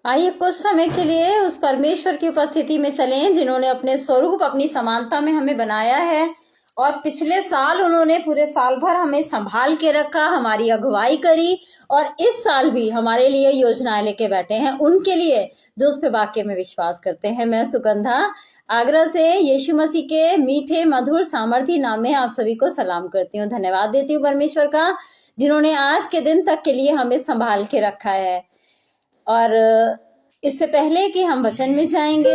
आइए कुछ समय के लिए उस परमेश्वर की उपस्थिति में चलें जिन्होंने अपने स्वरूप अपनी समानता में हमें बनाया है और पिछले साल उन्होंने पूरे साल भर हमें संभाल के रखा, हमारी अगुवाई करी और इस साल भी हमारे लिए योजनाएं लेके बैठे हैं, उनके लिए जो उस पे वाक्य में विश्वास करते हैं। मैं सुगंधा आगरा से यीशु मसीह के मीठे मधुर सामर्थी नाम में आप सभी को सलाम करती हूँ। धन्यवाद देती हूँ परमेश्वर का, जिन्होंने आज के दिन तक के लिए हमें संभाल के रखा है। और इससे पहले कि हम वचन में जाएंगे,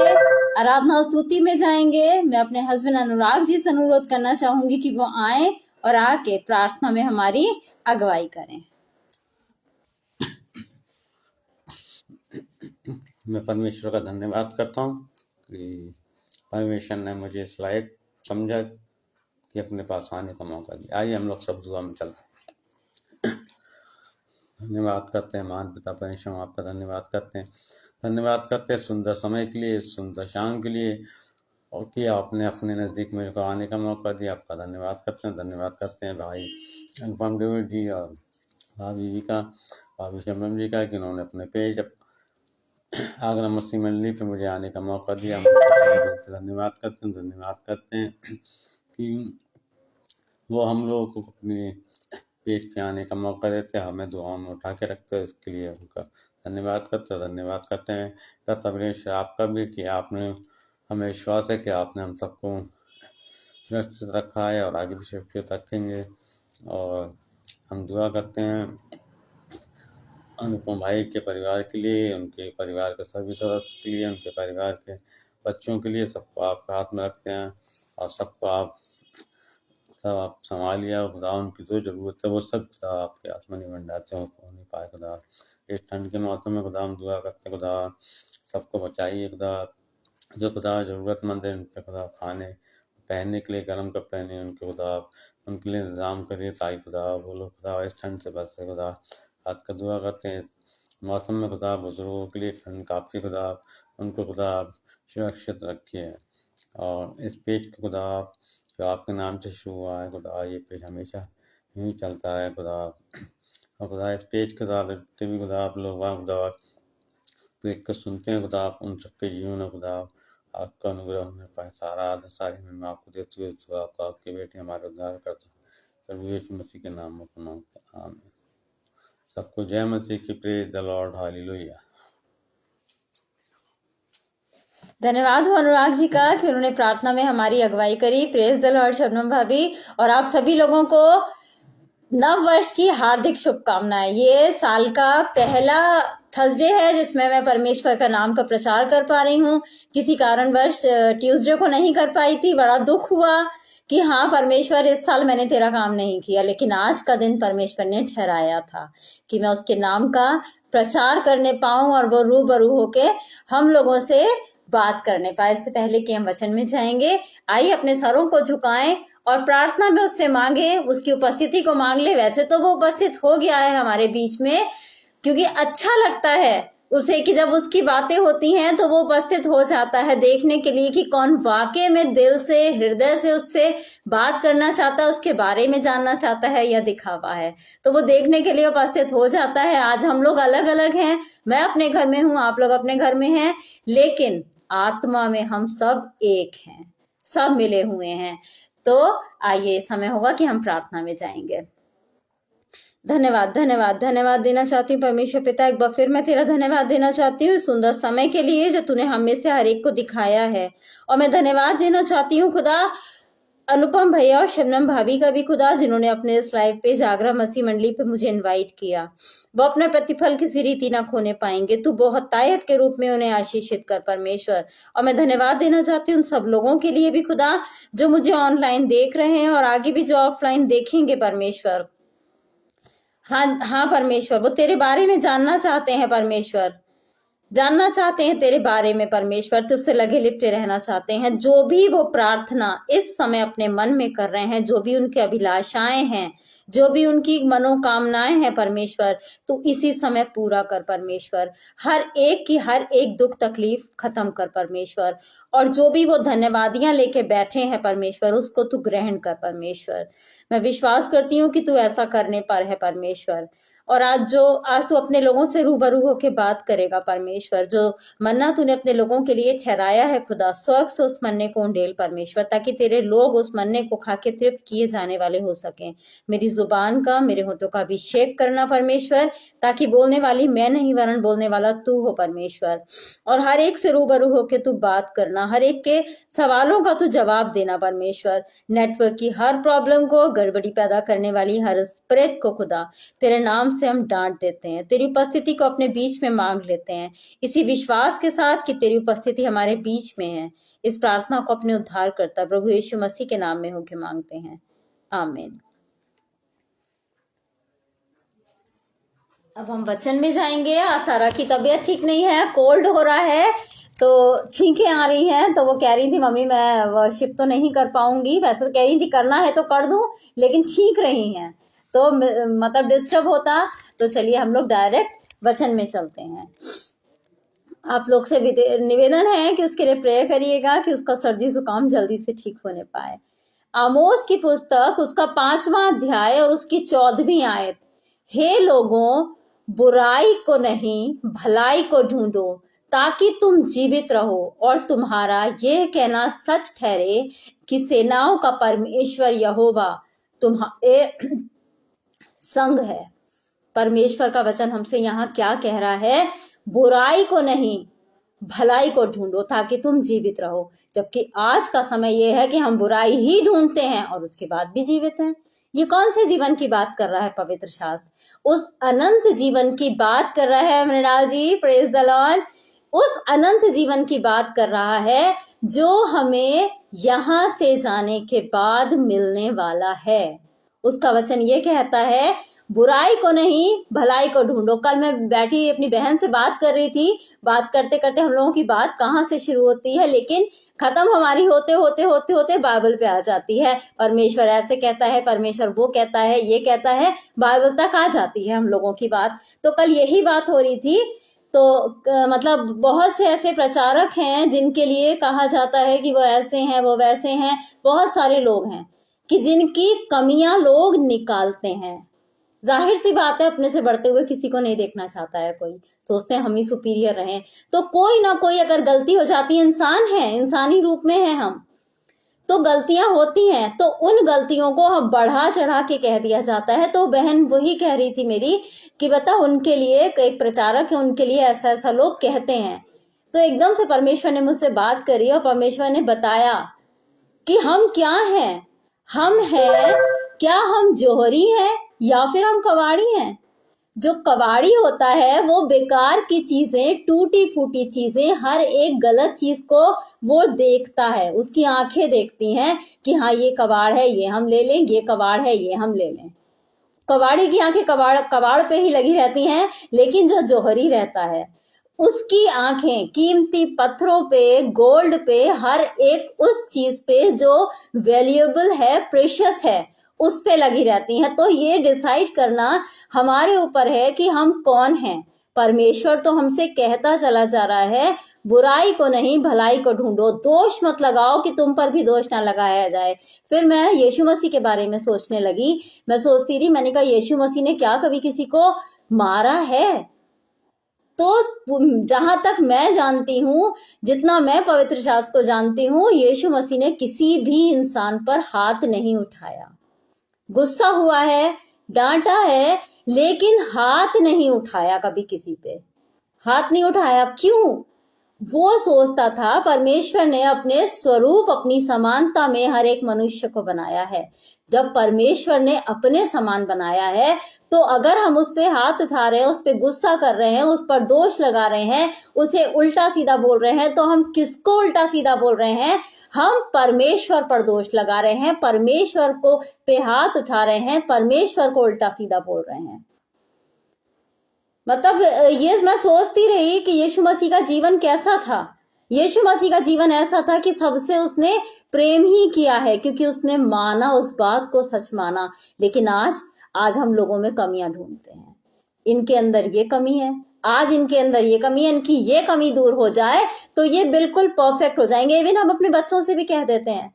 आराधना और स्तुति में जाएंगे, मैं अपने हस्बैंड अनुराग जी से अनुरोध करना चाहूंगी कि वो आए और आके प्रार्थना में हमारी अगुवाई करें। मैं परमेश्वर का धन्यवाद करता हूँ कि परमेश्वर ने मुझे इस लायक समझा कि अपने पास आने का मौका दिया। आइए हम लोग सब दुआ में चलते हैं। धन्यवाद करते हैं महान पिता परमेश्वर, आपका धन्यवाद करते हैं, धन्यवाद करते हैं सुंदर समय के लिए, सुंदर शाम के लिए, और कि आपने अपने नज़दीक मेरे को आने का मौका दिया। आपका धन्यवाद करते हैं। धन्यवाद करते हैं भाई अनुपम डेविड जी और भाभी जी का, भाभी शबनम जी का, कि उन्होंने अपने पेज आगरा मसीह मंडली पे मुझे आने का मौका दिया। धन्यवाद करते हैं। धन्यवाद करते हैं कि वो हम लोगों को अपने पेज पे आने का मौका देते हैं, हमें दुआओं में उठा के रखते हैं, इसके लिए उनका धन्यवाद करते हैं। धन्यवाद करते हैं परमेश्वर आपका भी कि आपने हमें विश्वास है कि आपने हम सबको सुरक्षित रखा है और आगे भी सुरक्षित रखेंगे। और हम दुआ करते हैं अनुपम भाई के परिवार के लिए, उनके परिवार के सभी सदस्य के लिए, उनके परिवार के बच्चों के लिए, सबको आपके हाथ में रखते हैं और सबको आप संभालिए। खुदा उनकी जो ज़रूरत है वो सब खुदा आपके आसमानी भंडार से हो नहीं पाए। खुदा इस ठंड के मौसम में खुदा हम दुआ करते हैं, खुदा सबको बचाइए। खुदा जो खुदा ज़रूरतमंद है उन पर खुदा खाने पहनने के लिए गर्म कपड़े पहने, उनके खुदा उनके लिए इंतज़ाम करिए ताकि खुदा वो लोग खुदा इस ठंड से बचे। खुदा रात का दुआ करते हैं मौसम में खुदा बुजुर्गों के लिए ठंड काफ़ी, खुदा उनको खुदा सुरक्षित रखिए। और इस पेज को खुदा जो आपके नाम से शुरू हुआ है खुदा, ये पेज हमेशा यूँ चलता है खुदा। और खुदा इस पेज के खुदा जितने भी खुदा आप लोग वहाँ खुदा पेज को सुनते हैं खुदा, आप उन सबके जीवन में खुदा आपका अनुग्रह होने पाए। सारा आधा सारी में आपको देते हुए तो आपके बेटे हमारे उद्धार करते प्रभु यीशु मसीह के नाम में मांगते हैं, आमीन। सबको जय मसीह की, प्रेज द लॉर्ड, हालेलुया। धन्यवाद हो अनुराग जी का कि उन्होंने प्रार्थना में हमारी अगुवाई करी। प्रेज द लॉर्ड शबनम भाभी, और आप सभी लोगों को नव वर्ष की हार्दिक शुभकामनाएं। ये साल का पहला थर्सडे है जिसमें मैं परमेश्वर का नाम का प्रचार कर पा रही हूँ। किसी कारणवश ट्यूसडे को नहीं कर पाई थी, बड़ा दुख हुआ कि हाँ परमेश्वर इस साल मैंने तेरा काम नहीं किया, लेकिन आज का दिन परमेश्वर ने ठहराया था कि मैं उसके नाम का प्रचार करने पाऊं और वो रूबरू होके हम लोगों से बात करने पाए। इससे पहले कि हम वचन में जाएंगे, आइए अपने सरों को झुकाएं और प्रार्थना में उससे मांगे, उसकी उपस्थिति को मांग ले। वैसे तो वो उपस्थित हो गया है हमारे बीच में, क्योंकि अच्छा लगता है उसे कि जब उसकी बातें होती हैं तो वो उपस्थित हो जाता है देखने के लिए कि कौन वाकई में दिल से हृदय से उससे बात करना चाहता है, उसके बारे में जानना चाहता है या दिखावा है, तो वो देखने के लिए उपस्थित हो जाता है। आज हम लोग अलग अलग हैं, मैं अपने घर में हूँ, आप लोग अपने घर में हैं, लेकिन आत्मा में हम सब एक हैं, सब मिले हुए हैं। तो आइए समय होगा कि हम प्रार्थना में जाएंगे। धन्यवाद धन्यवाद धन्यवाद देना चाहती हूँ परमेश्वर पिता, एक बार फिर मैं तेरा धन्यवाद देना चाहती हूँ सुंदर समय के लिए जो तूने हम में से हर एक को दिखाया है। और मैं धन्यवाद देना चाहती हूँ खुदा अनुपम भैया और शबनम भाभी का भी खुदा, जिन्होंने अपने इस लाइव पेज आगरा मसीह मंडली पे मुझे इनवाइट किया। वो अपना प्रतिफल किसी रीति ना खोने पाएंगे, तू बहुत तायत के रूप में उन्हें आशीषित कर परमेश्वर। और मैं धन्यवाद देना चाहती हूँ उन सब लोगों के लिए भी खुदा जो मुझे ऑनलाइन देख रहे हैं और आगे भी जो ऑफलाइन देखेंगे परमेश्वर। हाँ परमेश्वर, वो तेरे बारे में जानना चाहते हैं परमेश्वर, जानना चाहते हैं तेरे बारे में परमेश्वर, तुझसे लगे लिपटे रहना चाहते हैं। जो भी वो प्रार्थना इस समय अपने मन में कर रहे हैं, जो भी उनकी अभिलाषाएं हैं, जो भी उनकी मनोकामनाएं हैं परमेश्वर, तू इसी समय पूरा कर परमेश्वर। हर एक की हर एक दुख तकलीफ खत्म कर परमेश्वर, और जो भी वो धन्यवादियां लेके बैठे हैं परमेश्वर, उसको तू ग्रहण कर परमेश्वर। मैं विश्वास करती हूँ कि तू ऐसा करने पर है परमेश्वर। और आज तू अपने लोगों से रूबरू होके बात करेगा परमेश्वर। जो मन्ना तूने अपने लोगों के लिए ठहराया है खुदा, स्वर्ग से उस मन्ने को उंडेल परमेश्वर, ताकि तेरे लोग उस मन्ने को खा के तृप्त किए जाने वाले हो सकें। मेरी जुबान का, मेरे होठों का अभिषेक करना परमेश्वर, ताकि बोलने वाली मैं नहीं वरन बोलने वाला तू हो परमेश्वर। और हर एक से रूबरू होके तू बात करना, हर एक के सवालों का तू जवाब देना परमेश्वर। नेटवर्क की हर प्रॉब्लम को, गड़बड़ी पैदा करने वाली हर स्पिरिट को खुदा तेरे नाम से हम डांट देते हैं, तेरी उपस्थिति को अपने बीच में मांग लेते हैं, इसी विश्वास के साथ कि तेरी उपस्थिति हमारे बीच में है। इस प्रार्थना को अपने उद्धारकर्ता प्रभु यीशु मसीह के नाम में होकर मांगते हैं, आमीन। अब हम वचन में जाएंगे। सारा की तबीयत ठीक नहीं है, कोल्ड हो रहा है, तो छींकें आ रही हैं, तो वो कह रही थी मम्मी मैं वर्शिप तो नहीं कर पाऊंगी। वैसे तो कह रही थी करना है तो कर दूं, लेकिन छींक रही हैं तो मतलब डिस्टर्ब होता। तो चलिए हम लोग डायरेक्ट वचन में चलते हैं। आप लोग से निवेदन है कि उसके लिए प्रेयर करिएगा कि उसका सर्दी जुकाम जल्दी से ठीक होने पाए। आमोस की पुस्तक, उसका 5वां अध्याय और उसकी 14वीं आयत। हे लोगों, बुराई को नहीं भलाई को ढूंढो ताकि तुम जीवित रहो, और तुम्हारा यह कहना सच ठहरे कि सेनाओं का परमेश्वर यहोवा तुम्हारे संग है। परमेश्वर का वचन हमसे यहाँ क्या कह रहा है? बुराई को नहीं भलाई को ढूंढो ताकि तुम जीवित रहो। जबकि आज का समय यह है कि हम बुराई ही ढूंढते हैं और उसके बाद भी जीवित हैं। ये कौन से जीवन की बात कर रहा है पवित्र शास्त्र? उस अनंत जीवन की बात कर रहा है मृणाल जी, प्रेज द लॉर्ड। उस अनंत जीवन की बात कर रहा है जो हमें यहाँ से जाने के बाद मिलने वाला है। उसका वचन ये कहता है बुराई को नहीं भलाई को ढूंढो। कल मैं बैठी अपनी बहन से बात कर रही थी, बात करते करते हम लोगों की बात कहाँ से शुरू होती है, लेकिन खत्म हमारी होते होते होते होते बाइबल पे आ जाती है। परमेश्वर ऐसे कहता है, परमेश्वर वो कहता है, ये कहता है, बाइबल तक आ जाती है हम लोगों की बात। तो कल यही बात हो रही थी। तो मतलब बहुत से ऐसे प्रचारक हैं जिनके लिए कहा जाता है कि वो ऐसे हैं, वो वैसे हैं। बहुत सारे लोग हैं कि जिनकी कमियां लोग निकालते हैं। जाहिर सी बात है, अपने से बढ़ते हुए किसी को नहीं देखना चाहता है कोई। सोचते हैं हम ही सुपीरियर रहें। तो कोई ना कोई अगर गलती हो जाती है, इंसान है, इंसानी रूप में है हम, तो गलतियां होती हैं, तो उन गलतियों को हम बढ़ा चढ़ा के कह दिया जाता है। तो बहन वही कह रही थी मेरी कि बता उनके लिए, एक प्रचारक है, उनके लिए ऐसा ऐसा लोग कहते हैं। तो एकदम से परमेश्वर ने मुझसे बात करी और परमेश्वर ने बताया कि हम क्या हैं। हम हैं क्या? हम जोहरी हैं या फिर हम कबाड़ी हैं? जो कबाड़ी होता है वो बेकार की चीजें, टूटी फूटी चीजें, हर एक गलत चीज को वो देखता है। उसकी आंखें देखती हैं कि हाँ ये कबाड़ है, ये हम ले लें, ये कबाड़ है, ये हम ले लें। कबाड़ी की आंखें कबाड़ पे ही लगी रहती हैं, लेकिन जो जोहरी रहता है उसकी आंखें कीमती पत्थरों पे, गोल्ड पे, हर एक उस चीज पे जो वैल्यूएबल है, प्रेशियस है, उस पे लगी रहती हैं। तो ये डिसाइड करना हमारे ऊपर है कि हम कौन हैं। परमेश्वर तो हमसे कहता चला जा रहा है बुराई को नहीं भलाई को ढूंढो। दोष मत लगाओ कि तुम पर भी दोष ना लगाया जाए। फिर मैं यीशु मसीह के बारे में सोचने लगी। मैं सोचती रही, मैंने कहा यीशु मसीह ने क्या कभी किसी को मारा है? तो जहां तक मैं जानती हूँ, जितना मैं पवित्र शास्त्र को जानती हूँ, यीशु मसीह ने किसी भी इंसान पर हाथ नहीं उठाया। गुस्सा हुआ है, डांटा है, लेकिन हाथ नहीं उठाया कभी किसी पे। हाथ नहीं उठाया। क्यों? वो सोचता था परमेश्वर ने अपने स्वरूप, अपनी समानता में हर एक मनुष्य को बनाया है। जब परमेश्वर ने अपने समान बनाया है, तो अगर हम उस पे हाथ उठा रहे हैं, उस पे गुस्सा कर रहे हैं, उस पर दोष लगा रहे हैं, उसे उल्टा सीधा बोल रहे हैं, तो हम किसको उल्टा सीधा बोल रहे हैं? हम परमेश्वर पर दोष लगा रहे हैं, परमेश्वर को पे हाथ उठा रहे हैं, परमेश्वर को उल्टा सीधा बोल रहे हैं। मतलब ये मैं सोचती रही कि यीशु मसीह का जीवन कैसा था। यीशु मसीह का जीवन ऐसा था कि सबसे उसने प्रेम ही किया है, क्योंकि उसने माना, उस बात को सच माना। लेकिन आज आज हम लोगों में कमियां ढूंढते हैं, इनके अंदर ये कमी है, आज इनके अंदर ये कमी है, इनकी ये कमी दूर हो जाए तो ये बिल्कुल परफेक्ट हो जाएंगे। इवन हम अपने बच्चों से भी कह देते हैं,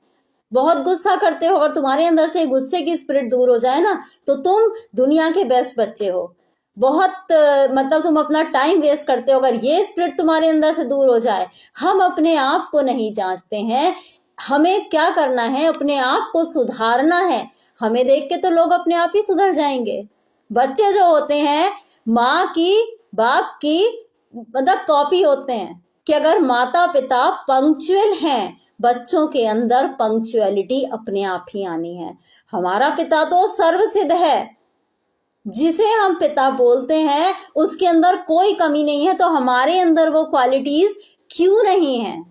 बहुत गुस्सा करते हो, अगर तुम्हारे अंदर से गुस्से की स्पिरिट दूर हो जाए ना तो तुम दुनिया के बेस्ट बच्चे हो। बहुत मतलब तुम अपना टाइम वेस्ट करते हो, अगर ये स्पिरिट तुम्हारे अंदर से दूर हो जाए। हम अपने आप को नहीं जांचते हैं, हमें क्या करना है, अपने आप को सुधारना है। हमें देख के तो लोग अपने आप ही सुधर जाएंगे। बच्चे जो होते हैं माँ की बाप की मतलब कॉपी होते हैं, कि अगर माता पिता पंक्चुअल हैं, बच्चों के अंदर पंक्चुअलिटी अपने आप ही आनी है। हमारा पिता तो सर्वसिद्ध है, जिसे हम पिता बोलते हैं उसके अंदर कोई कमी नहीं है, तो हमारे अंदर वो क्वालिटीज क्यों नहीं है?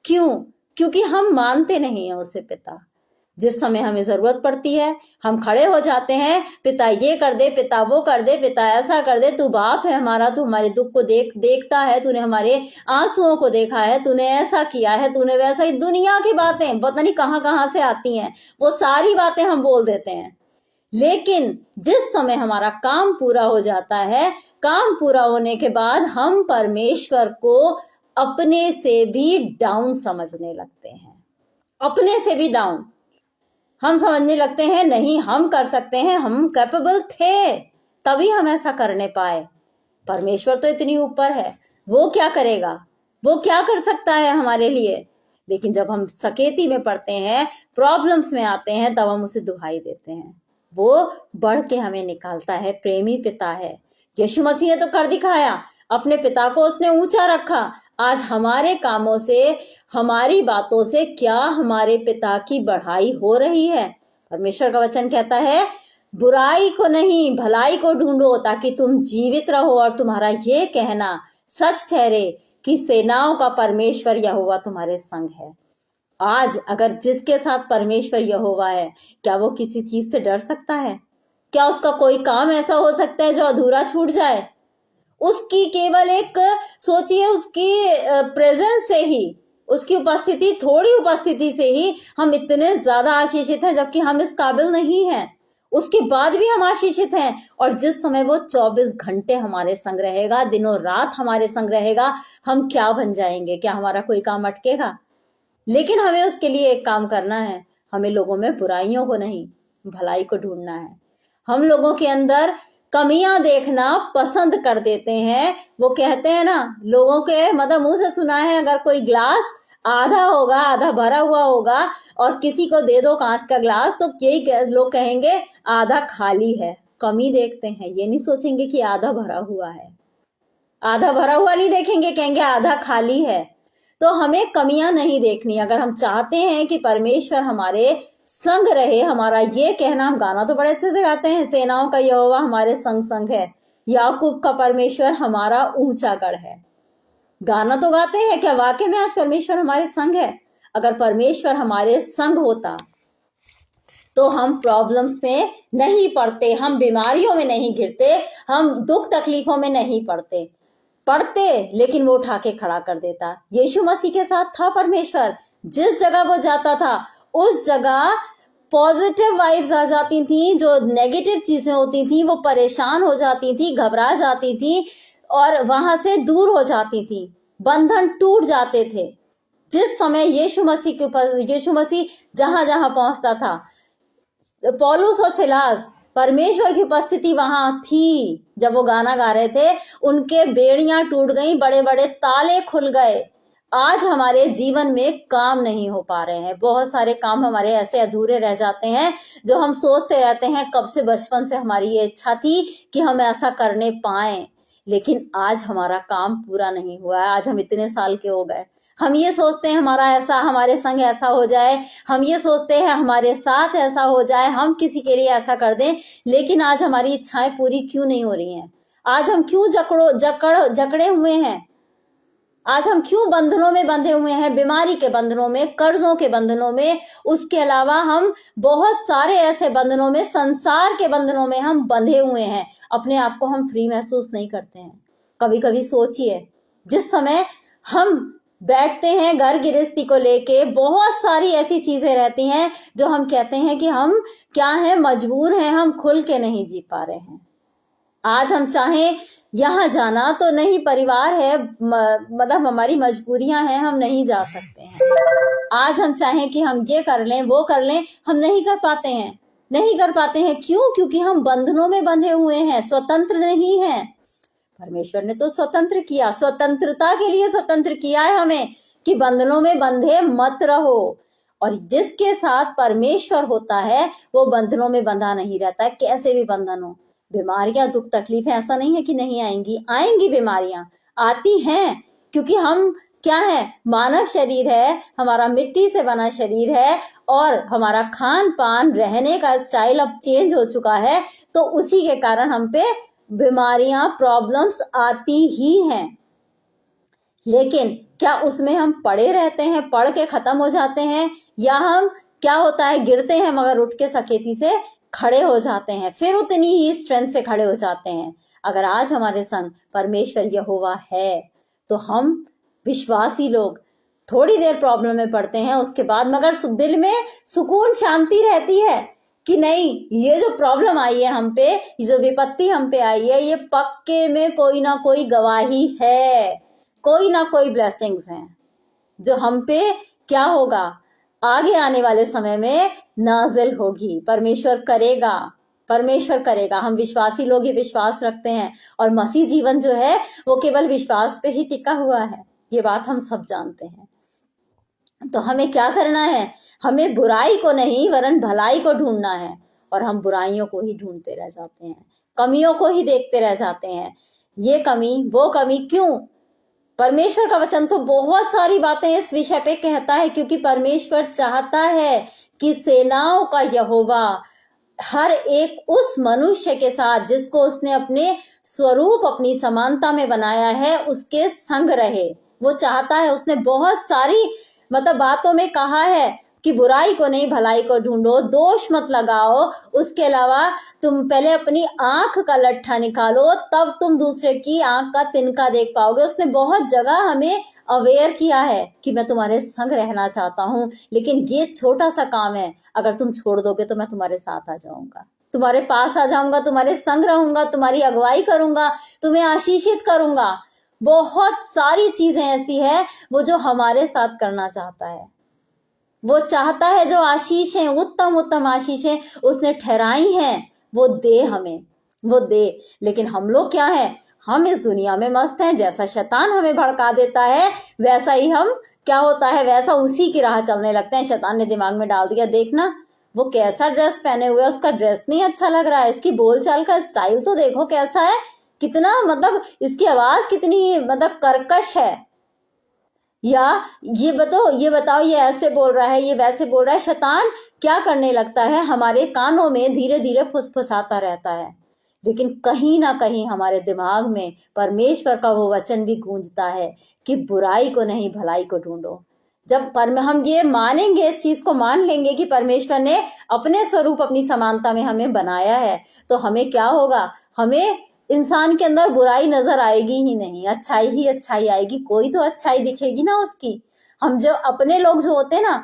क्यों? क्योंकि हम मानते नहीं है उसे पिता। जिस समय हमें जरूरत पड़ती है हम खड़े हो जाते हैं, पिता ये कर दे, पिता वो कर दे, पिता ऐसा कर दे, तू बाप है हमारा, तू हमारे दुख को देखता है, तूने हमारे आंसुओं को देखा है, तूने ऐसा किया है, तूने वैसा। ही दुनिया की बातें पता नहीं कहाँ से आती हैं, वो सारी बातें हम बोल देते हैं। लेकिन जिस समय हमारा काम पूरा हो जाता है, काम पूरा होने के बाद हम परमेश्वर को अपने से भी डाउन समझने लगते हैं। अपने से भी डाउन हम समझने लगते हैं, नहीं हम कर सकते हैं, हम कैपेबल थे तभी हम ऐसा करने पाए। परमेश्वर तो इतनी ऊपर है, वो क्या करेगा, वो क्या कर सकता है हमारे लिए। लेकिन जब हम सकेती में पड़ते हैं, प्रॉब्लम्स में आते हैं, तब हम उसे दुहाई देते हैं। वो बढ़ के हमें निकालता है, प्रेमी पिता है। यीशु मसीह ने तो कर दिखाया, अपने पिता को उसने ऊंचा रखा। आज हमारे कामों से, हमारी बातों से क्या हमारे पिता की बढ़ाई हो रही है? परमेश्वर का वचन कहता है, बुराई को नहीं भलाई को ढूंढो ताकि तुम जीवित रहो और तुम्हारा ये कहना सच ठहरे कि सेनाओं का परमेश्वर यहोवा तुम्हारे संग है। आज अगर जिसके साथ परमेश्वर यहोवा है, क्या वो किसी चीज से डर सकता है? क्या उसका कोई काम ऐसा हो सकता है जो अधूरा छूट जाए? उसकी केवल एक सोचिए, उसकी प्रेजेंस से ही, उसकी उपस्थिति, थोड़ी उपस्थिति से ही हम इतने ज्यादा आशीषित हैं, जबकि हम इस काबिल नहीं हैं। उसके बाद भी हम आशीषित हैं। और जिस समय वो 24 घंटे हमारे संग रहेगा, दिनों रात हमारे संग रहेगा, हम क्या बन जाएंगे? क्या हमारा कोई काम अटकेगा? लेकिन हमें उसके लिए एक काम करना है, हमें लोगों में बुराइयों को नहीं भलाई को ढूंढना है। हम लोगों के अंदर कमियां देखना पसंद कर देते हैं। वो कहते हैं ना, लोगों के मतलब मुंह से सुना है, अगर कोई ग्लास आधा होगा, आधा भरा हुआ होगा और किसी को दे दो कांच का ग्लास, तो यही लोग कहेंगे आधा खाली है। कमी देखते हैं, ये नहीं सोचेंगे कि आधा भरा हुआ है। आधा भरा हुआ नहीं देखेंगे, कहेंगे आधा खाली है। तो हमें कमियां नहीं देखनी। अगर हम चाहते हैं कि परमेश्वर हमारे संग रहे, हमारा ये कहना, हम गाना तो बड़े अच्छे से गाते हैं, सेनाओं का यहोवा हमारे संग संग है, याकूब का परमेश्वर हमारा ऊंचा गढ़ है। गाना तो गाते हैं, क्या वाकई में आज परमेश्वर हमारे संग है? अगर परमेश्वर हमारे संग होता तो हम प्रॉब्लम्स में नहीं पड़ते, हम बीमारियों में नहीं गिरते, हम दुख तकलीफों में नहीं पड़ते, लेकिन वो उठा के खड़ा कर देता। यीशु मसीह के साथ था परमेश्वर, जिस जगह वो जाता था उस जगह पॉजिटिव वाइब्स आ जाती थी, जो नेगेटिव चीजें होती थी वो परेशान हो जाती थी, घबरा जाती थी और वहां से दूर हो जाती थी, बंधन टूट जाते थे। जिस समय यीशु मसीह जहां जहां पहुंचता था, पौलुस और सिलास, परमेश्वर की उपस्थिति वहां थी। जब वो गाना गा रहे थे, उनके बेड़ियां टूट गई, बड़े बड़े ताले खुल गए। आज हमारे जीवन में काम नहीं हो पा रहे हैं, बहुत सारे काम हमारे ऐसे अधूरे रह जाते हैं, जो हम सोचते रहते हैं कब से, बचपन से हमारी ये इच्छा थी कि हम ऐसा करने पाएं, लेकिन आज हमारा काम पूरा नहीं हुआ है। आज हम इतने साल के हो गए, हम ये सोचते हैं हमारे संग ऐसा हो जाए, हम ये सोचते हैं हमारे साथ ऐसा हो जाए, हम किसी के लिए ऐसा कर दें, लेकिन आज हमारी इच्छाएं पूरी क्यों नहीं हो रही हैं? आज हम क्यों जकड़े हुए हैं? आज हम क्यों बंधनों में बंधे हुए हैं? बीमारी के बंधनों में, कर्जों के बंधनों में, उसके अलावा हम बहुत सारे ऐसे बंधनों में, संसार के बंधनों में हम बंधे हुए हैं। अपने आप को हम फ्री महसूस नहीं करते हैं। कभी कभी सोचिए, जिस समय हम बैठते हैं घर गृहस्थी को लेके, बहुत सारी ऐसी चीजें रहती हैं जो हम कहते हैं कि हम क्या है, मजबूर हैं, हम खुल के नहीं जी पा रहे हैं। आज हम चाहें यहाँ जाना तो नहीं, परिवार है, मतलब हमारी मजबूरियां हैं, हम नहीं जा सकते हैं। आज हम चाहें कि हम ये कर लें वो कर लें, हम नहीं कर पाते हैं। नहीं कर पाते हैं क्यों? क्योंकि हम बंधनों में बंधे हुए हैं, स्वतंत्र नहीं हैं। परमेश्वर ने तो स्वतंत्र किया, स्वतंत्रता के लिए स्वतंत्र किया है हमें कि बंधनों में बंधे मत रहो। और जिसके साथ परमेश्वर होता है वो बंधनों में बंधा नहीं रहता है, कैसे भी बंधन हो। बीमारियां, दुख तकलीफें ऐसा नहीं है कि नहीं आएंगी, आएंगी, बीमारियां आती हैं, क्योंकि हम क्या है, मानव शरीर है, हमारा मिट्टी से बना शरीर है, और हमारा खान पान, रहने का स्टाइल अब चेंज हो चुका है, तो उसी के कारण हम पे बीमारियां, प्रॉब्लम्स आती ही हैं। लेकिन क्या उसमें हम पड़े रहते हैं, पढ़ के खत्म हो जाते हैं, या हम क्या होता है, गिरते हैं मगर उठ के सकेती से खड़े हो जाते हैं, फिर उतनी ही स्ट्रेंथ से खड़े हो जाते हैं। अगर आज हमारे संग परमेश्वर यहोवा है तो हम विश्वासी लोग थोड़ी देर प्रॉब्लम में पड़ते हैं, उसके बाद मगर दिल में सुकून, शांति रहती है कि नहीं, ये जो प्रॉब्लम आई है हम पे, ये जो विपत्ति हम पे आई है, ये पक्के में कोई ना कोई गवाही है, कोई ना कोई ब्लेसिंग्स हैं जो हम पे क्या होगा, आगे आने वाले समय में नाजिल होगी। परमेश्वर करेगा, परमेश्वर करेगा। हम विश्वासी लोग ये विश्वास रखते हैं, और मसीह जीवन जो है वो केवल विश्वास पे ही टिका हुआ है, ये बात हम सब जानते हैं। तो हमें क्या करना है, हमें बुराई को नहीं वरन भलाई को ढूंढना है, और हम बुराइयों को ही ढूंढते रह जाते हैं, कमियों को ही देखते रह जाते हैं, ये कमी वो कमी। क्यों? परमेश्वर का वचन तो बहुत सारी बातें इस विषय पे कहता है, क्योंकि परमेश्वर चाहता है कि सेनाओं का यहोवा हर एक उस मनुष्य के साथ जिसको उसने अपने स्वरूप, अपनी समानता में बनाया है, उसके संग रहे। वो चाहता है, उसने बहुत सारी बातों में कहा है कि बुराई को नहीं भलाई को ढूंढो, दोष मत लगाओ, उसके अलावा तुम पहले अपनी आंख का लट्ठा निकालो, तब तुम दूसरे की आंख का तिनका देख पाओगे। उसने बहुत जगह हमें अवेयर किया है कि मैं तुम्हारे संग रहना चाहता हूँ, लेकिन ये छोटा सा काम है, अगर तुम छोड़ दोगे तो मैं तुम्हारे साथ आ जाऊंगा, तुम्हारे पास आ जाऊंगा, तुम्हारे संग रहूंगा, तुम्हारी अगुवाई करूंगा, तुम्हें आशीषित करूंगा। बहुत सारी चीजें ऐसी है वो जो हमारे साथ करना चाहता है। वो चाहता है जो आशीषें, उत्तम उत्तम आशीषें उसने ठहराई हैं, वो दे हमें, वो दे। लेकिन हम लोग क्या है, हम इस दुनिया में मस्त हैं। जैसा शैतान हमें भड़का देता है वैसा ही हम क्या होता है, वैसा उसी की राह चलने लगते हैं। शैतान ने दिमाग में डाल दिया, देखना वो कैसा ड्रेस पहने हुए, उसका ड्रेस नहीं अच्छा लग रहा है, इसकी बोलचाल का स्टाइल तो देखो कैसा है, कितना इसकी आवाज कितनी कर्कश है, या ये बताओ ये ऐसे बोल रहा है, ये वैसे बोल रहा है। शैतान क्या करने लगता है, हमारे कानों में धीरे धीरे फुसफुसाता रहता है, लेकिन कहीं ना कहीं हमारे दिमाग में परमेश्वर का वो वचन भी गूंजता है कि बुराई को नहीं भलाई को ढूंढो। जब हम ये मानेंगे, इस चीज को मान लेंगे कि परमेश्वर ने अपने स्वरूप, अपनी समानता में हमें बनाया है, तो हमें क्या होगा, हमें इंसान के अंदर बुराई नजर आएगी ही नहीं, अच्छाई ही अच्छाई आएगी। कोई तो अच्छाई दिखेगी ना उसकी। हम जो अपने लोग जो होते हैं ना,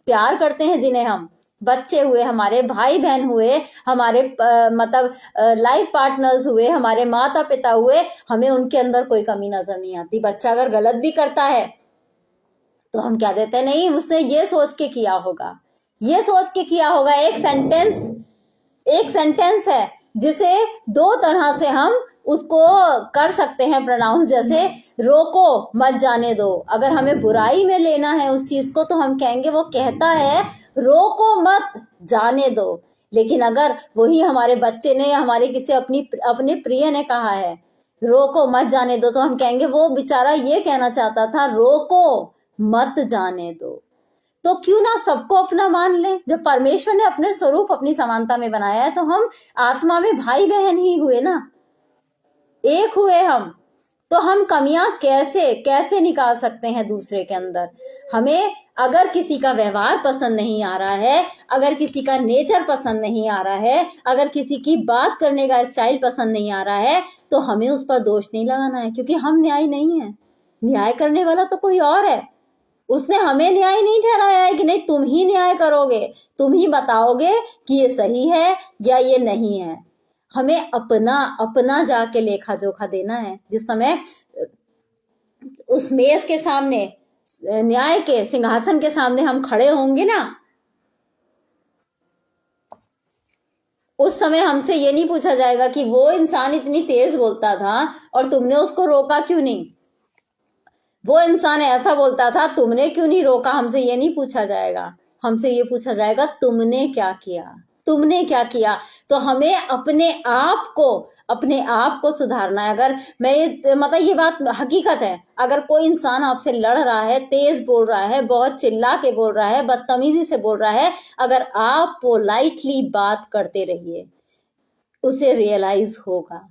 प्यार करते हैं, जिन्हें हम बच्चे हुए, हमारे भाई बहन हुए, हमारे लाइफ पार्टनर्स हुए, हमारे माता पिता हुए, हमें उनके अंदर कोई कमी नजर नहीं आती। बच्चा अगर गलत भी करता है तो हम क्या देते हैं, नहीं उसने ये सोच के किया होगा, ये सोच के किया होगा। एक सेंटेंस है जिसे दो तरह से हम उसको कर सकते हैं प्रोनाउंस, जैसे रोको मत जाने दो। अगर हमें बुराई में लेना है उस चीज को तो हम कहेंगे, वो कहता है रोको मत जाने दो। लेकिन अगर वही हमारे बच्चे ने या हमारे किसी अपने प्रिय ने कहा है रोको मत जाने दो, तो हम कहेंगे वो बेचारा ये कहना चाहता था रोको मत जाने दो। तो क्यों ना सबको अपना मान ले। जब परमेश्वर ने अपने स्वरूप, अपनी समानता में बनाया है, तो हम आत्मा में भाई बहन ही हुए ना, एक हुए हम। तो हम कमियां कैसे निकाल सकते हैं दूसरे के अंदर। हमें अगर किसी का व्यवहार पसंद नहीं आ रहा है, अगर किसी का नेचर पसंद नहीं आ रहा है, अगर किसी की बात करने का स्टाइल पसंद नहीं आ रहा है, तो हमें उस पर दोष नहीं लगाना है, क्योंकि हम न्यायी नहीं है। न्याय करने वाला तो कोई और है। उसने हमें न्याय नहीं ठहराया है कि नहीं तुम ही न्याय करोगे, तुम ही बताओगे कि ये सही है या ये नहीं है। हमें अपना अपना जाके लेखा जोखा देना है। जिस समय उस मेज के सामने, न्याय के सिंहासन के सामने हम खड़े होंगे ना, उस समय हमसे ये नहीं पूछा जाएगा कि वो इंसान इतनी तेज बोलता था और तुमने उसको रोका क्यों नहीं, वो इंसान ऐसा बोलता था तुमने क्यों नहीं रोका। हमसे ये नहीं पूछा जाएगा, हमसे ये पूछा जाएगा तुमने क्या किया, तुमने क्या किया। तो हमें अपने आप को सुधारना है। अगर मैं मतलब ये बात हकीकत है, अगर कोई इंसान आपसे लड़ रहा है, तेज बोल रहा है, बहुत चिल्ला के बोल रहा है, बदतमीजी से बोल रहा है, अगर आप पोलाइटली बात करते रहिए, उसे रियलाइज होगा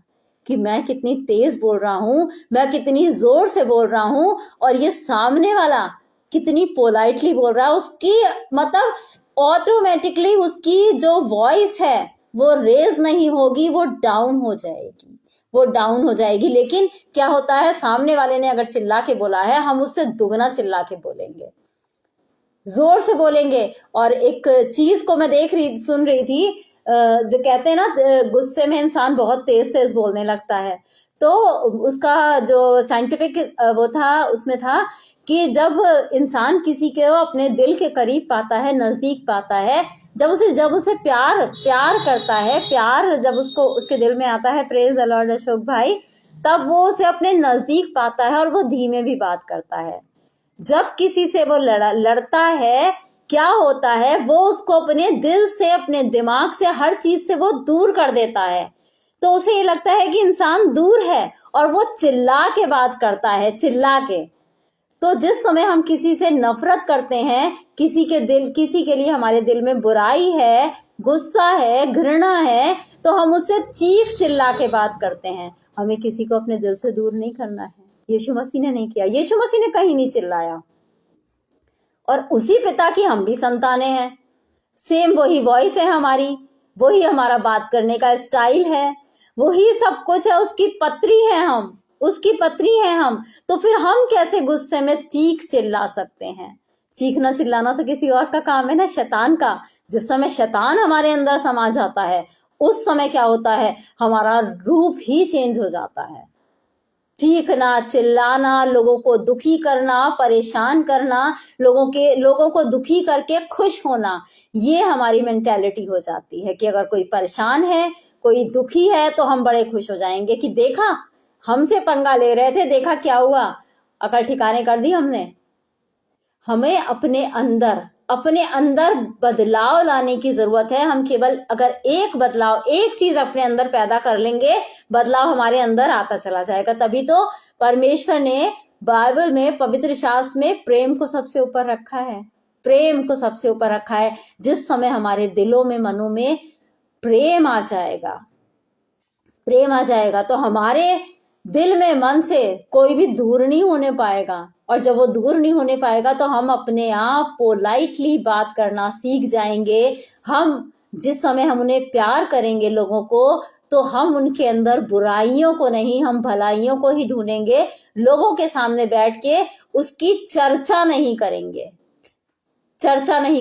कि मैं कितनी तेज बोल रहा हूं, मैं कितनी जोर से बोल रहा हूं और ये सामने वाला कितनी पोलाइटली बोल रहा है। उसकी मतलब ऑटोमेटिकली उसकी जो वॉइस है वो रेज नहीं होगी, वो डाउन हो जाएगी, वो डाउन हो जाएगी। लेकिन क्या होता है, सामने वाले ने अगर चिल्ला के बोला है, हम उससे दुगना चिल्ला के बोलेंगे, जोर से बोलेंगे। और एक चीज को मैं सुन रही थी, जो कहते हैं ना गुस्से में इंसान बहुत तेज तेज बोलने लगता है। तो उसका जो साइंटिफिक वो था, उसमें था कि जब इंसान किसी को अपने दिल के करीब पाता है, नजदीक पाता है, जब उसे प्यार करता है, प्यार जब उसके दिल में आता है, प्रेज द लॉर्ड अशोक भाई, तब वो उसे अपने नजदीक पाता है और वो धीमे भी बात करता है। जब किसी से वो लड़ता है, क्या होता है, वो उसको अपने दिल से, अपने दिमाग से, हर चीज से वो दूर कर देता है। तो उसे ये लगता है कि इंसान दूर है और वो चिल्ला के बात करता है, चिल्ला के। तो जिस समय हम किसी से नफरत करते हैं, किसी के लिए हमारे दिल में बुराई है, गुस्सा है, घृणा है, तो हम उससे चीख चिल्ला के बात करते हैं। हमें किसी को अपने दिल से दूर नहीं करना है। यीशु मसीह ने नहीं किया, यीशु मसीह ने कहीं नहीं चिल्लाया। और उसी पिता की हम भी संतानें हैं, सेम वही वॉइस है हमारी, वही हमारा बात करने का स्टाइल है, वही सब कुछ है, उसकी पत्री है हम, उसकी पत्री है हम। तो फिर हम कैसे गुस्से में चीख चिल्ला सकते हैं? चीखना चिल्लाना तो किसी और का काम है ना, शैतान का। जिस समय शैतान हमारे अंदर समा जाता है, उस समय क्या होता है, हमारा रूप ही चेंज हो जाता है। चीखना चिल्लाना, लोगों को दुखी करना, परेशान करना, लोगों को दुखी करके खुश होना, ये हमारी मेंटेलिटी हो जाती है कि अगर कोई परेशान है, कोई दुखी है, तो हम बड़े खुश हो जाएंगे कि देखा, हमसे पंगा ले रहे थे, देखा क्या हुआ, अकल ठिकाने कर दी हमने। हमें अपने अंदर बदलाव लाने की जरूरत है। हम केवल अगर एक चीज अपने अंदर पैदा कर लेंगे, बदलाव हमारे अंदर आता चला जाएगा। तभी तो परमेश्वर ने बाइबल में, पवित्र शास्त्र में प्रेम को सबसे ऊपर रखा है, प्रेम को सबसे ऊपर रखा है। जिस समय हमारे दिलों में, मनों में प्रेम आ जाएगा तो हमारे दिल में, मन से कोई भी दूर नहीं होने पाएगा। और जब वो दूर नहीं होने पाएगा तो हम अपने आप पोलाइटली बात करना सीख जाएंगे। हम जिस समय हम उन्हें प्यार करेंगे, लोगों को, तो हम उनके अंदर बुराइयों को नहीं, हम भलाइयों को ही ढूंढेंगे। लोगों के सामने बैठ के उसकी चर्चा नहीं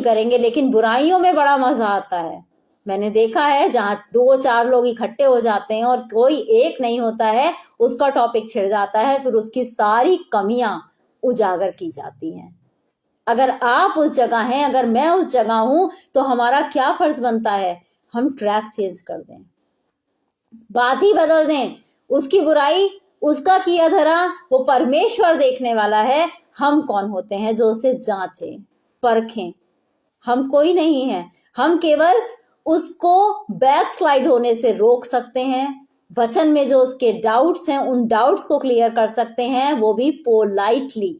करेंगे, लेकिन बुराइयों में बड़ा मजा आता है। मैंने देखा है जहां 2-4 लोग इकट्ठे हो जाते हैं और कोई एक नहीं होता है, उसका टॉपिक छिड़ जाता है, फिर उसकी सारी कमियां उजागर की जाती हैं। अगर आप उस जगह हैं, अगर मैं उस जगह हूं, तो हमारा क्या फर्ज बनता है, हम ट्रैक चेंज कर दें, बात ही बदल दें। उसकी बुराई, उसका किया धरा, वो परमेश्वर देखने वाला है। हम कौन होते हैं जो उसे जांचें, परखें? हम कोई नहीं है। हम केवल उसको बैकस्लाइड होने से रोक सकते हैं। वचन में जो उसके डाउट्स हैं, उन डाउट्स को क्लियर कर सकते हैं, वो भी पोलाइटली।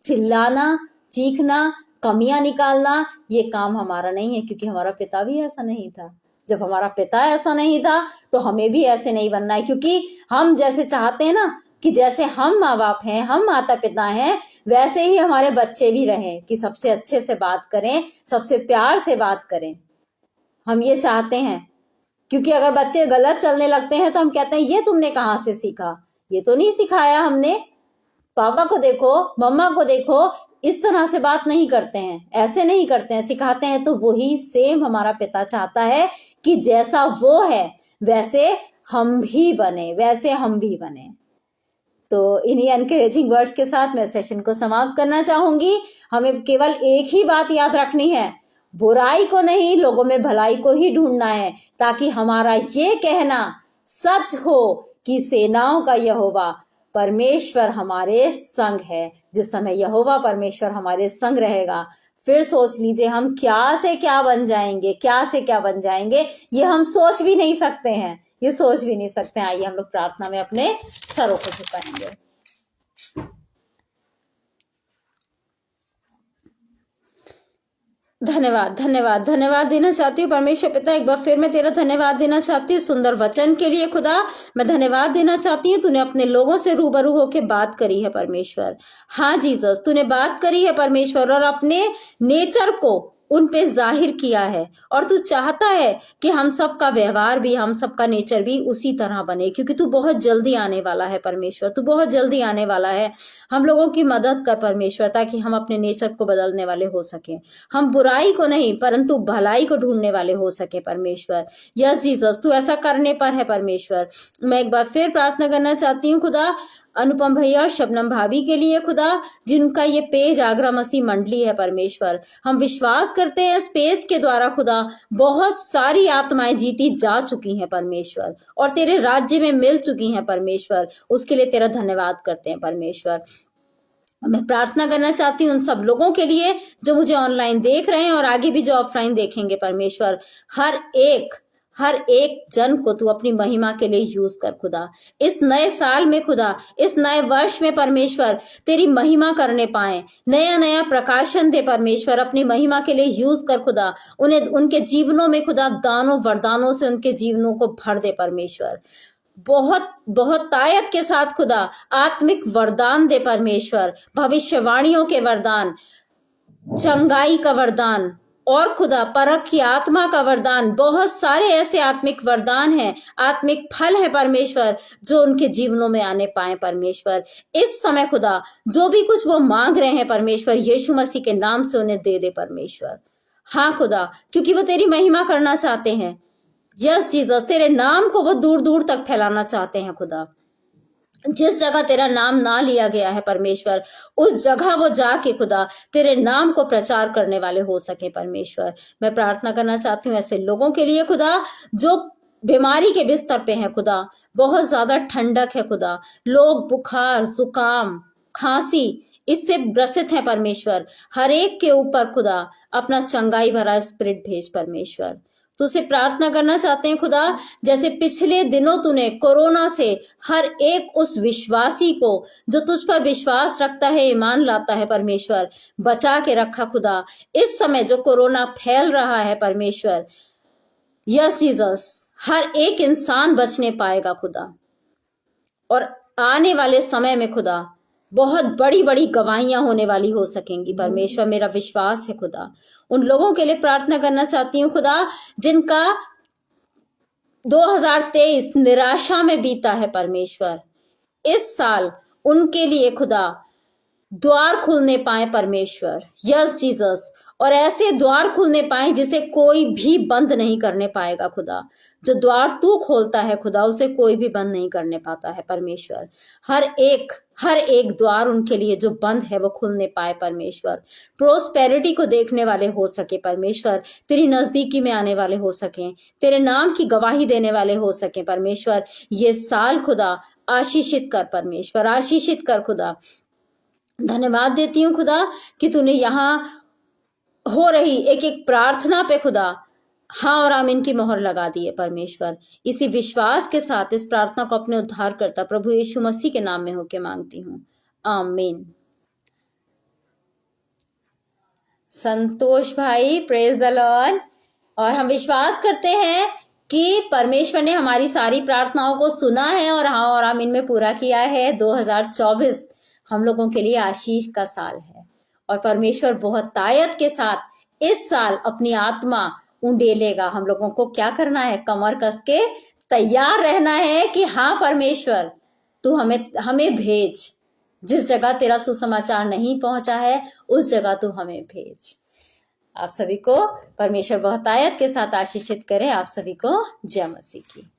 चिल्लाना, चीखना, कमियां निकालना, ये काम हमारा नहीं है, क्योंकि हमारा पिता भी ऐसा नहीं था। जब हमारा पिता ऐसा नहीं था, तो हमें भी ऐसे नहीं बनना है। क्योंकि हम जैसे चाहते हैं ना कि जैसे हम माँ बाप हैं, हम माता पिता हैं, वैसे ही हमारे बच्चे भी रहें, कि सबसे अच्छे से बात करें, सबसे प्यार से बात करें। हम ये चाहते हैं। क्योंकि अगर बच्चे गलत चलने लगते हैं तो हम कहते हैं ये तुमने कहाँ से सीखा? ये तो नहीं सिखाया हमने, पापा को देखो, मम्मा को देखो, इस तरह से बात नहीं करते हैं, ऐसे नहीं करते हैं, सिखाते हैं। तो वही सेम हमारा पिता चाहता है कि जैसा वो है वैसे हम भी बने, वैसे हम भी बने। तो इन्हीं एनकरेजिंग वर्ड्स के साथ मैं सेशन को समाप्त करना चाहूंगी। हमें केवल एक ही बात याद रखनी है, बुराई को नहीं, लोगों में भलाई को ही ढूंढना है, ताकि हमारा ये कहना सच हो कि सेनाओं का यहोवा परमेश्वर हमारे संग है। जिस समय यहोवा परमेश्वर हमारे संग रहेगा, फिर सोच लीजिए हम क्या से क्या बन जाएंगे, क्या से क्या बन जाएंगे, ये हम सोच भी नहीं सकते हैं, ये सोच भी नहीं सकते हैं। आइए हम लोग प्रार्थना में अपने सरों को झुकाएंगे। धन्यवाद, धन्यवाद, धन्यवाद देना चाहती हूँ परमेश्वर पिता। एक बार फिर मैं तेरा धन्यवाद देना चाहती हूँ सुंदर वचन के लिए खुदा। मैं धन्यवाद देना चाहती हूँ, तूने अपने लोगों से रूबरू होके बात करी है परमेश्वर। हाँ जीसस, तूने बात करी है परमेश्वर, और अपने नेचर को उन पे जाहिर किया है। और तू चाहता है कि हम सबका व्यवहार भी, हम सबका नेचर भी उसी तरह बने, क्योंकि तू बहुत जल्दी आने वाला है परमेश्वर, तू बहुत जल्दी आने वाला है। हम लोगों की मदद कर परमेश्वर, ताकि हम अपने नेचर को बदलने वाले हो सके, हम बुराई को नहीं परंतु भलाई को ढूंढने वाले हो सके परमेश्वर। यस जीसस, तू ऐसा करने पर है परमेश्वर। मैं एक बार फिर प्रार्थना करना चाहती हूँ खुदा, अनुपम भैया और शबनम भाभी के लिए खुदा, जिनका ये पेज आगरा मसीह मंडली है परमेश्वर। हम विश्वास करते हैं इस पेज के द्वारा खुदा बहुत सारी आत्माएं जीती जा चुकी हैं परमेश्वर, और तेरे राज्य में मिल चुकी हैं परमेश्वर। उसके लिए तेरा धन्यवाद करते हैं परमेश्वर। मैं प्रार्थना करना चाहती हूँ उन सब लोगों के लिए जो मुझे ऑनलाइन देख रहे हैं और आगे भी जो ऑफलाइन देखेंगे परमेश्वर। हर एक जन को तू अपनी महिमा के लिए यूज कर खुदा। इस नए साल में खुदा, इस नए वर्ष में परमेश्वर तेरी महिमा करने पाए, नया नया प्रकाशन दे परमेश्वर, अपनी महिमा के लिए यूज कर खुदा। उन्हें उनके जीवनों में खुदा दानों वरदानों से उनके जीवनों को भर दे परमेश्वर। बहुत बहुत तायत के साथ खुदा आत्मिक वरदान दे परमेश्वर, भविष्यवाणियों के वरदान, चंगाई का वरदान, और खुदा परख की आत्मा का वरदान। बहुत सारे ऐसे आत्मिक वरदान हैं, आत्मिक फल है परमेश्वर, जो उनके जीवनों में आने पाए परमेश्वर। इस समय खुदा जो भी कुछ वो मांग रहे हैं परमेश्वर, यीशु मसीह के नाम से उन्हें दे दे परमेश्वर। हाँ खुदा, क्योंकि वो तेरी महिमा करना चाहते हैं। यस जीसस, तेरे नाम को वो दूर दूर तक फैलाना चाहते हैं खुदा। जिस जगह तेरा नाम ना लिया गया है परमेश्वर, उस जगह वो जाके खुदा तेरे नाम को प्रचार करने वाले हो सके परमेश्वर। मैं प्रार्थना करना चाहती हूँ ऐसे लोगों के लिए खुदा जो बीमारी के बिस्तर पे है खुदा, बहुत ज्यादा ठंडक है खुदा, लोग बुखार, जुकाम, खांसी इससे ग्रसित है परमेश्वर। हर एक के ऊपर खुदा अपना चंगाई भरा स्पिरिट भेज परमेश्वर। तुझसे प्रार्थना करना चाहते हैं खुदा, जैसे पिछले दिनों तूने कोरोना से हर एक उस विश्वासी को जो तुझ पर विश्वास रखता है, ईमान लाता है परमेश्वर, बचा के रखा खुदा। इस समय जो कोरोना फैल रहा है परमेश्वर, यस जीसस, हर एक इंसान बचने पाएगा खुदा। और आने वाले समय में खुदा बहुत बड़ी बड़ी गवाहियां होने वाली हो सकेंगी परमेश्वर, मेरा विश्वास है खुदा। उन लोगों के लिए प्रार्थना करना चाहती हूँ खुदा जिनका 2023 निराशा में बीता है परमेश्वर। इस साल उनके लिए खुदा द्वार खुलने पाए परमेश्वर। यस जीसस, और ऐसे द्वार खुलने पाए जिसे कोई भी बंद नहीं करने पाएगा खुदा। जो द्वार तू खोलता है खुदा, उसे कोई भी बंद नहीं करने पाता है परमेश्वर। हर एक द्वार उनके लिए जो बंद है वो खुलने पाए परमेश्वर। प्रोस्पेरिटी को देखने वाले हो सके परमेश्वर, तेरी नजदीकी में आने वाले हो सके, तेरे नाम की गवाही देने वाले हो सके परमेश्वर। ये साल खुदा आशीषित कर परमेश्वर, आशीषित कर खुदा। धन्यवाद देती हूँ खुदा कि तूने यहाँ हो रही एक एक प्रार्थना पे खुदा हाँ और आमीन की मोहर लगा दी है परमेश्वर। इसी विश्वास के साथ इस प्रार्थना को अपने उद्धार करता प्रभु यीशु मसीह के नाम में होके मांगती हूँ, आमीन। संतोष भाई, प्रेज द लॉर्ड। और हम विश्वास करते हैं कि परमेश्वर ने हमारी सारी प्रार्थनाओं को सुना है और हाँ और आमीन में पूरा किया है। 2024 हम लोगों के लिए आशीष का साल है, और परमेश्वर बहुत तायत के साथ इस साल अपनी आत्मा उंडेलेगा। हम लोगों को क्या करना है? कमर कस के तैयार रहना है कि हाँ परमेश्वर तू हमें भेज, जिस जगह तेरा सुसमाचार नहीं पहुंचा है उस जगह तू हमें भेज। आप सभी को परमेश्वर बहुतायत के साथ आशीषित करे। आप सभी को जय मसीह की।